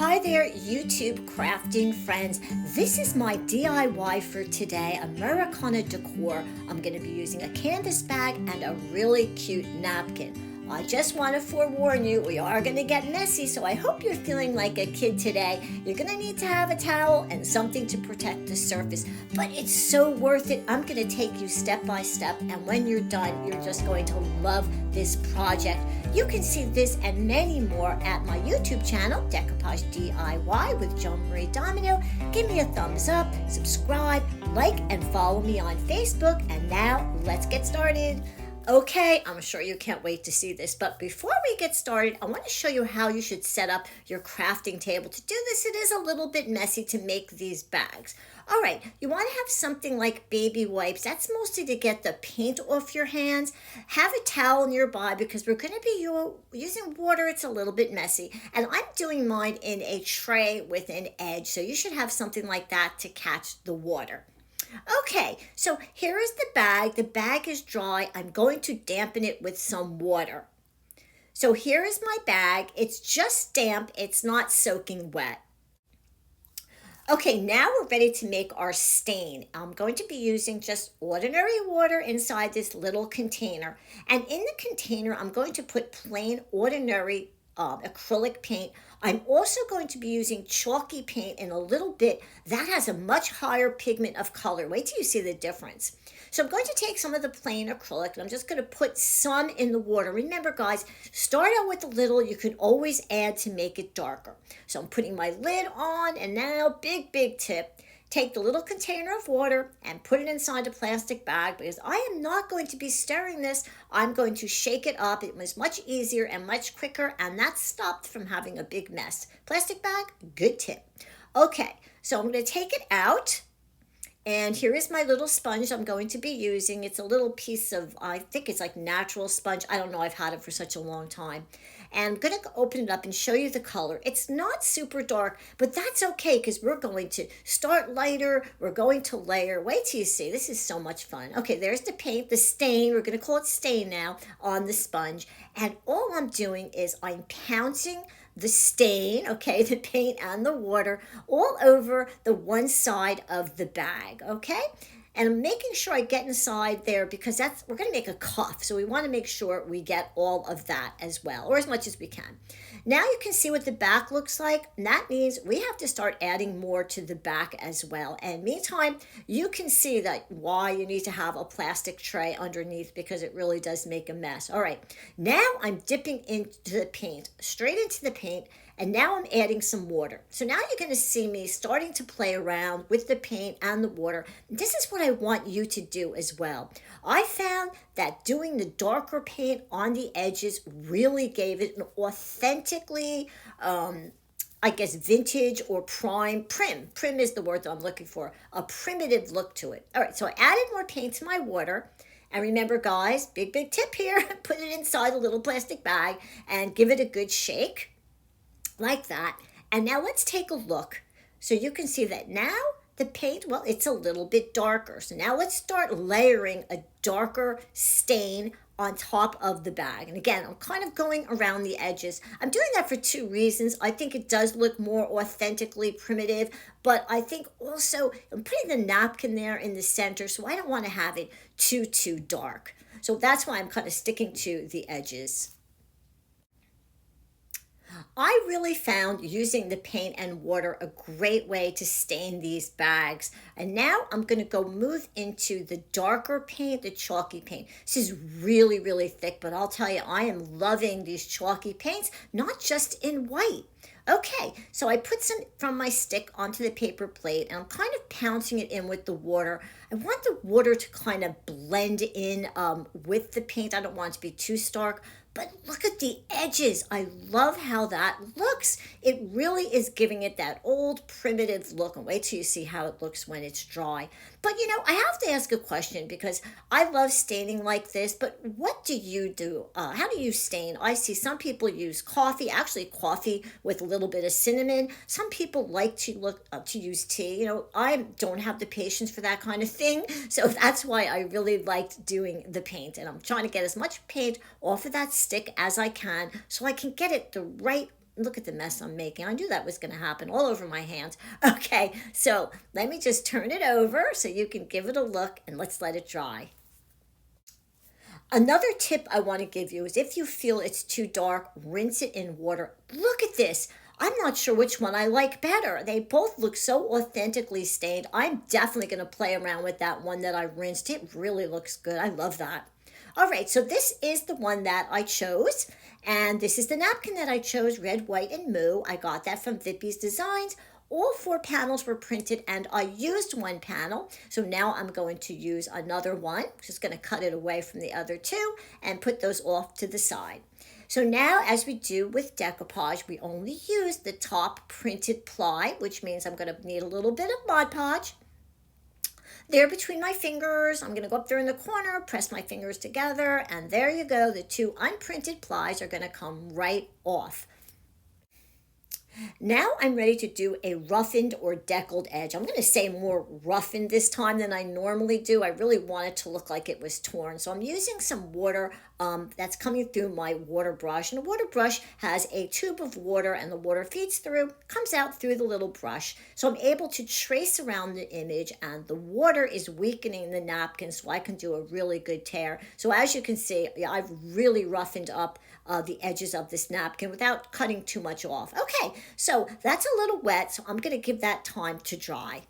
Hi there, YouTube crafting friends. This is my DIY for today, Americana Decor. I'm going to be using a canvas bag and a really cute napkin. I just want to forewarn you, we are going to get messy, so I hope you're feeling like a kid today. You're going to need to have a towel and something to protect the surface, but it's so worth it. I'm going to take you step by step, and when you're done, you're just going to love this project. You can see this and many more at my YouTube channel, Decoupage D.I.Y with Joan-Marie Domino. Give me a thumbs up, subscribe, like, and follow me on Facebook. And now, let's get started. Okay, I'm sure you can't wait to see this, but before we get started, I want to show you how you should set up your crafting table. To do this, it is a little bit messy to make these bags. All right, you want to have something like baby wipes. That's mostly to get the paint off your hands. Have a towel nearby because we're going to be using water. It's a little bit messy, and I'm doing mine in a tray with an edge, so you should have something like that to catch the water. Okay, so here is the bag. The bag is dry. I'm going to dampen it with some water. So here is my bag. It's just damp. It's not soaking wet. Okay, now we're ready to make our stain. I'm going to be using just ordinary water inside this little container. And in the container, I'm going to put plain, ordinary acrylic paint. I'm also going to be using chalky paint in a little bit. That has a much higher pigment of color. Wait till you see the difference. So I'm going to take some of the plain acrylic and I'm just going to put some in the water. Remember guys, start out with a little. You can always add to make it darker. So I'm putting my lid on, and now big tip. Take the little container of water and put it inside a plastic bag because I am not going to be stirring this. I'm going to shake it up. It was much easier and much quicker, and that stopped from having a big mess. Plastic bag, good tip. Okay, so I'm going to take it out. And here is my little sponge I'm going to be using. It's a little piece of, I think it's like natural sponge. I don't know, I've had it for such a long time. And I'm going to open it up and show you the color. It's not super dark, but that's okay because we're going to start lighter. We're going to layer. Wait till you see. This is so much fun. Okay, there's the paint, the stain. We're going to call it stain now on the sponge. And all I'm doing is I'm pouncing the stain, okay, the paint and the water all over the one side of the bag, okay? And I'm making sure I get inside there because we're going to make a cuff. So we want to make sure we get all of that as well, or as much as we can. Now you can see what the back looks like. And that means we have to start adding more to the back as well. And meantime, you can see that why you need to have a plastic tray underneath because it really does make a mess. All right, now I'm dipping into the paint, straight into the paint. And now I'm adding some water. So now you're going to see me starting to play around with the paint and the water. This is what I want you to do as well. I found that doing the darker paint on the edges really gave it an authentically, I guess, vintage or prim is the word that I'm looking for, a primitive look to it. All right, so I added more paint to my water. And remember, guys, big tip here, put it inside a little plastic bag and give it a good shake. Like that. And now let's take a look. So you can see that now the paint, well, it's a little bit darker. So now let's start layering a darker stain on top of the bag. And again, I'm kind of going around the edges. I'm doing that for two reasons. I think it does look more authentically primitive, but I think also I'm putting the napkin there in the center, so I don't want to have it too dark. So that's why I'm kind of sticking to the edges. I really found using the paint and water a great way to stain these bags. And now I'm going to move into the darker paint, the chalky paint. This is really thick, but I'll tell you, I am loving these chalky paints, not just in white. Okay, so I put some from my stick onto the paper plate, and I'm kind of pouncing it in with the water. I want the water to kind of blend in with the paint. I don't want it to be too stark. But look at the edges. I love how that looks. It really is giving it that old primitive look. And wait till you see how it looks when it's dry. But you know, I have to ask a question because I love staining like this, but what do you do? How do you stain? I see some people use coffee, actually coffee with a little bit of cinnamon. Some people like to use tea. You know, I don't have the patience for that kind of thing. So that's why I really liked doing the paint. And I'm trying to get as much paint off of that stick as I can so I can get it the right Look at the mess I'm making. I knew that was going to happen all over my hands. Okay, so let me just turn it over so you can give it a look and let's let it dry. Another tip I want to give you is if you feel it's too dark, rinse it in water. Look at this. I'm not sure which one I like better. They both look so authentically stained. I'm definitely going to play around with that one that I rinsed. It really looks good. I love that. All right, so this is the one that I chose. And this is the napkin that I chose, red, white, and Moooo. I got that from Vippy's Designs. All 4 panels were printed and I used one panel. So now I'm going to use another one. Just going to cut it away from the other 2 and put those off to the side. So now, as we do with decoupage, we only use the top printed ply, which means I'm going to need a little bit of Mod Podge. There between my fingers, I'm going to go up there in the corner, press my fingers together, and there you go. The 2 unprinted plies are going to come right off. Now I'm ready to do a roughened or deckled edge. I'm going to say more roughened this time than I normally do. I really want it to look like it was torn. So I'm using some water that's coming through my water brush. And the water brush has a tube of water and the water feeds through, comes out through the little brush. So I'm able to trace around the image and the water is weakening the napkin so I can do a really good tear. So as you can see, I've really roughened up the edges of this napkin without cutting too much off. Okay, so that's a little wet, so I'm going to give that time to dry.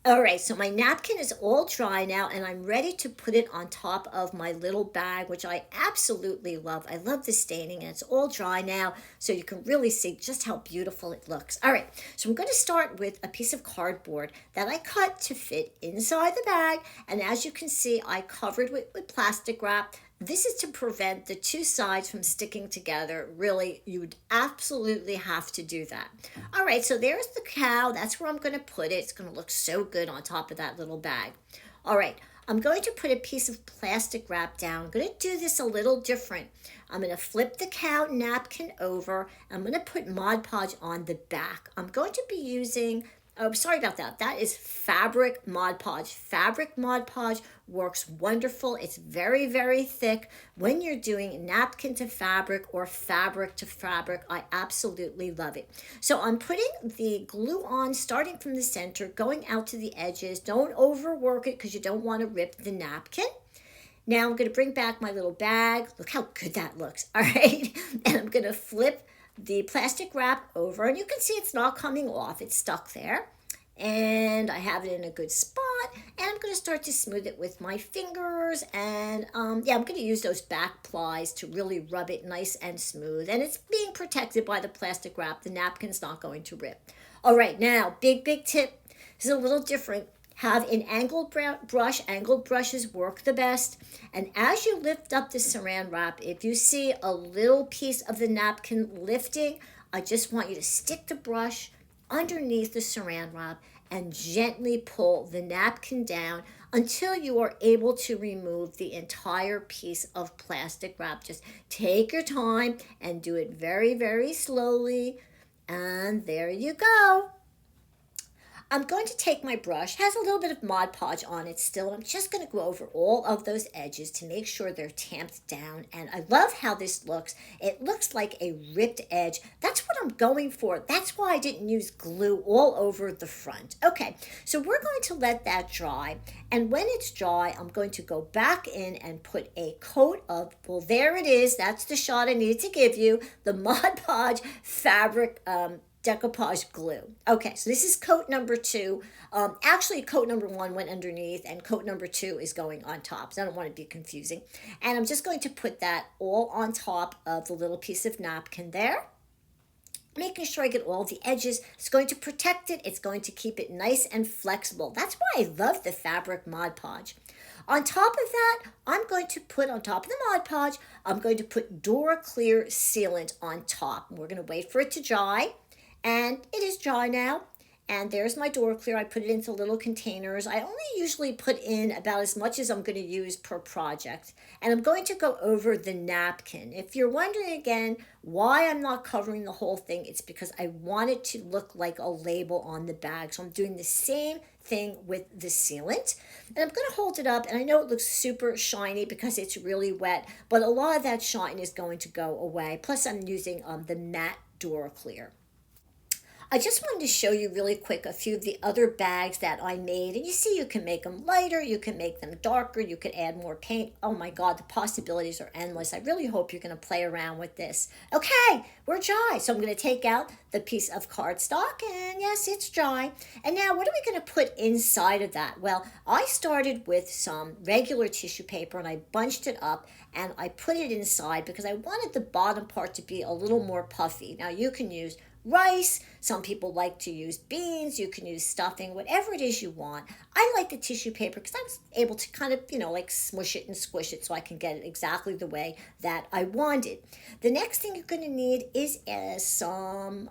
All right, so my napkin is all dry now and I'm ready to put it on top of my little bag, which I absolutely love. I love the staining and it's all dry now, so you can really see just how beautiful it looks. All right, so I'm going to start with a piece of cardboard that I cut to fit inside the bag. And as you can see, I covered with plastic wrap. This is to prevent the 2 sides from sticking together. Really, you'd absolutely have to do that. All right, so there's the cow. That's where I'm going to put it. It's going to look so good on top of that little bag. All right, I'm going to put a piece of plastic wrap down. I'm going to do this a little different. I'm going to flip the cow napkin over. I'm going to put Mod Podge on the back. I'm going to be using... Oh, sorry about that. That is fabric Mod Podge. Fabric Mod Podge works wonderful. It's very, very thick. When you're doing napkin to fabric or fabric to fabric, I absolutely love it. So I'm putting the glue on, starting from the center, going out to the edges. Don't overwork it because you don't want to rip the napkin. Now I'm going to bring back my little bag. Look how good that looks. All right. And I'm going to flip the plastic wrap over and you can see it's not coming off. It's stuck there and I have it in a good spot and I'm going to start to smooth it with my fingers and yeah, I'm going to use those back plies to really rub it nice and smooth, and it's being protected by the plastic wrap. The napkin's not going to rip. All right, now big tip. This is a little different. Have an angled brush. Angled brushes work the best. And as you lift up the saran wrap, if you see a little piece of the napkin lifting, I just want you to stick the brush underneath the saran wrap and gently pull the napkin down until you are able to remove the entire piece of plastic wrap. Just take your time and do it very, very slowly. And there you go. I'm going to take my brush, it has a little bit of Mod Podge on it still. I'm just going to go over all of those edges to make sure they're tamped down. And I love how this looks. It looks like a ripped edge. That's what I'm going for. That's why I didn't use glue all over the front. Okay, so we're going to let that dry. And when it's dry, I'm going to go back in and put a coat of, well, there it is. That's the shot I needed to give you. The Mod Podge fabric decoupage glue. Okay, so this is coat number 2. Actually, coat number 1 went underneath and coat number 2 is going on top. So I don't want to be confusing. And I'm just going to put that all on top of the little piece of napkin there, making sure I get all the edges. It's going to protect it. It's going to keep it nice and flexible. That's why I love the fabric Mod Podge. On top of that, I'm going to put on top of the Mod Podge, I'm going to put Dura Clear sealant on top. We're going to wait for it to dry. And it is dry now. And there's my door clear. I put it into little containers. I only usually put in about as much as I'm going to use per project. And I'm going to go over the napkin. If you're wondering again why I'm not covering the whole thing, it's because I want it to look like a label on the bag. So I'm doing the same thing with the sealant. And I'm going to hold it up, and I know it looks super shiny because it's really wet, but a lot of that shine is going to go away. Plus I'm using the matte door clear. I just wanted to show you really quick a few of the other bags that I made. And you see you can make them lighter, you can make them darker, you could add more paint. Oh my God, the possibilities are endless. I really hope you're going to play around with this. Okay, we're dry. So I'm going to take out the piece of cardstock, and yes, it's dry. And now what are we going to put inside of that? Well, I started with some regular tissue paper and I bunched it up and I put it inside because I wanted the bottom part to be a little more puffy. Now you can use rice, some people like to use beans, you can use stuffing, whatever it is you want. I like the tissue paper because I was able to kind of, like smush it and squish it so I can get it exactly the way that I wanted. The next thing you're going to need is some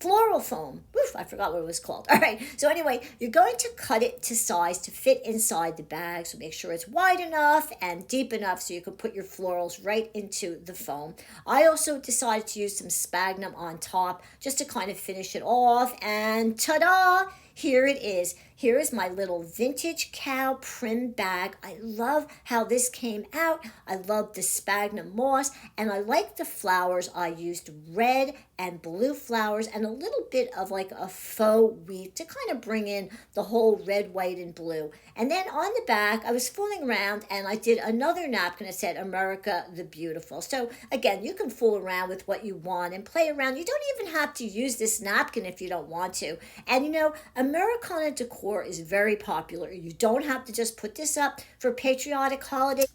floral foam. Oof, I forgot what it was called. All right, so anyway, you're going to cut it to size to fit inside the bag, so make sure it's wide enough and deep enough so you can put your florals right into the foam. I also decided to use some sphagnum on top just to kind of finish it off, and ta-da! Here it is. Here is my little vintage cow prim bag. I love how this came out. I love the sphagnum moss, and I like the flowers. I used red and blue flowers and a little bit of like a faux wheat to kind of bring in the whole red, white, and blue. And then on the back, I was fooling around and I did another napkin that said America the Beautiful. So again, you can fool around with what you want and play around. You don't even have to use this napkin if you don't want to. And Americana decor is very popular. You don't have to just put this up for patriotic holidays.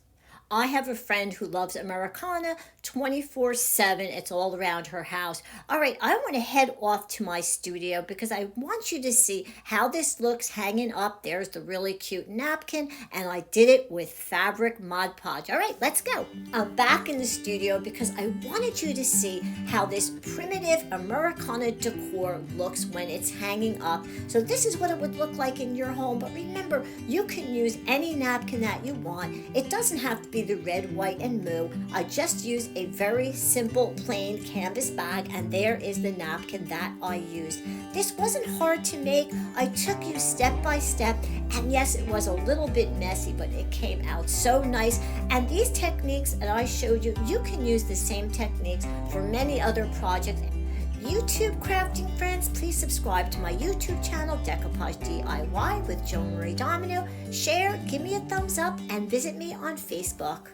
I have a friend who loves Americana 24/7. It's all around her house. All right, I want to head off to my studio because I want you to see how this looks hanging up. There's the really cute napkin, and I did it with fabric Mod Podge. All right, let's go. I'm back in the studio because I wanted you to see how this primitive Americana decor looks when it's hanging up. So this is what it would look like in your home, but remember, you can use any napkin that you want. It doesn't have to be the red, white, and Moooo. I just used a very simple plain canvas bag, and there is the napkin that I used. This wasn't hard to make. I took you step by step, and yes, it was a little bit messy, but it came out so nice. And these techniques that I showed you, you can use the same techniques for many other projects. YouTube crafting friends, please subscribe to my YouTube channel, Decoupage D.I.Y with Joan-Marie Domino. Share, give me a thumbs up, and visit me on Facebook.